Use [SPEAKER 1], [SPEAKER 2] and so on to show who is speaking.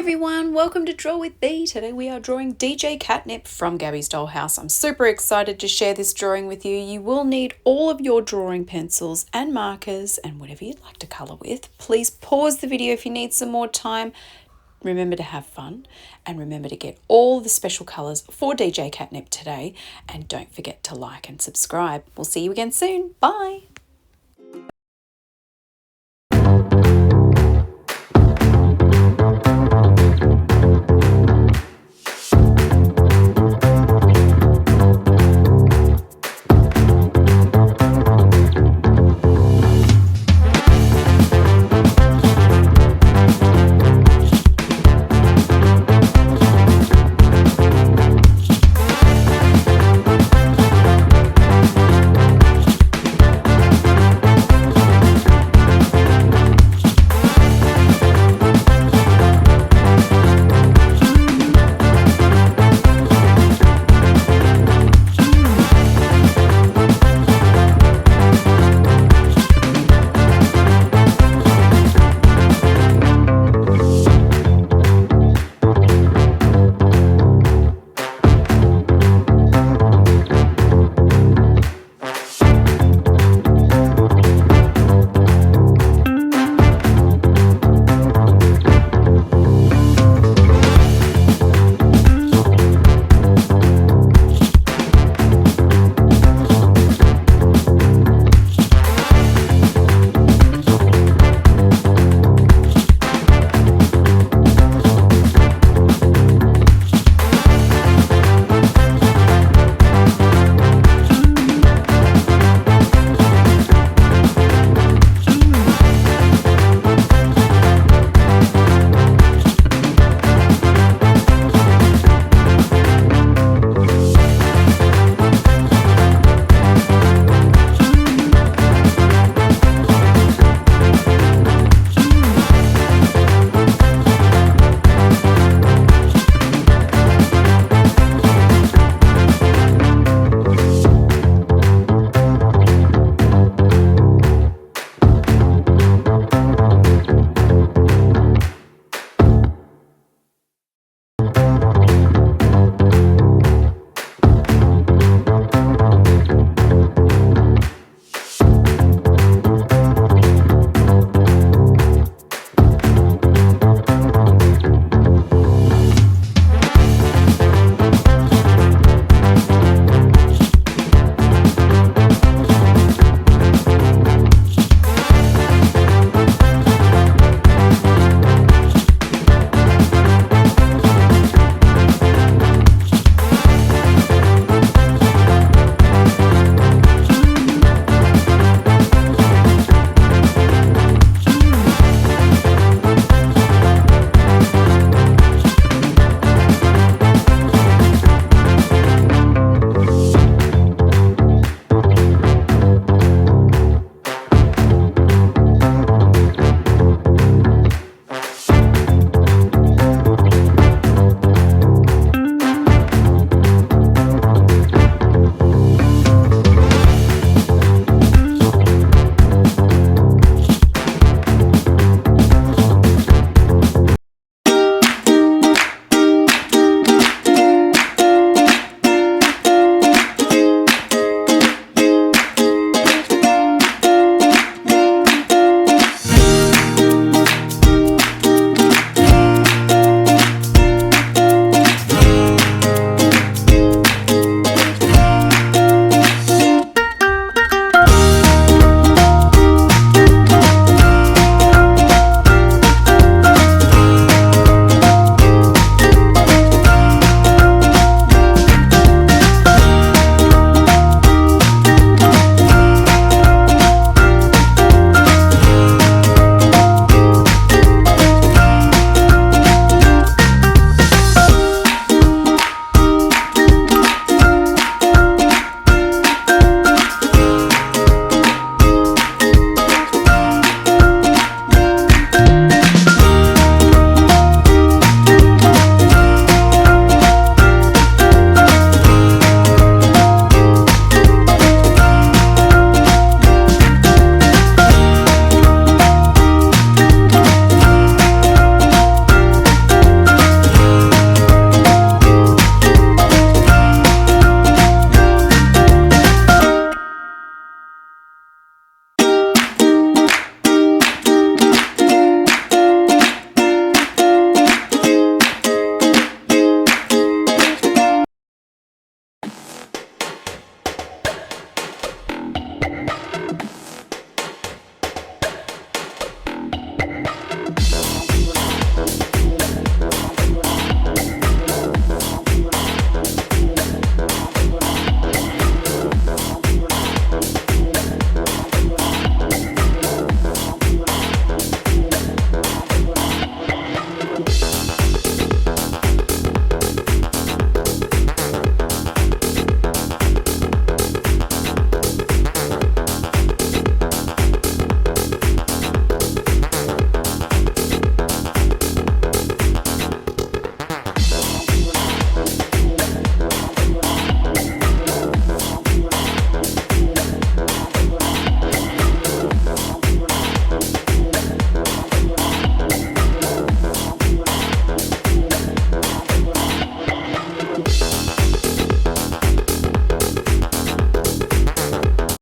[SPEAKER 1] everyone, welcome to Draw With Bee. Today we are drawing DJ Catnip from Gabby's Dollhouse. I'm super excited to share this drawing with you. You will need all of your drawing pencils and markers and whatever you'd like to colour with. Please pause the video if you need some more time. Remember to have fun and remember to get all the special colours for DJ Catnip today, and don't forget to like and subscribe. We'll see you again soon. Bye.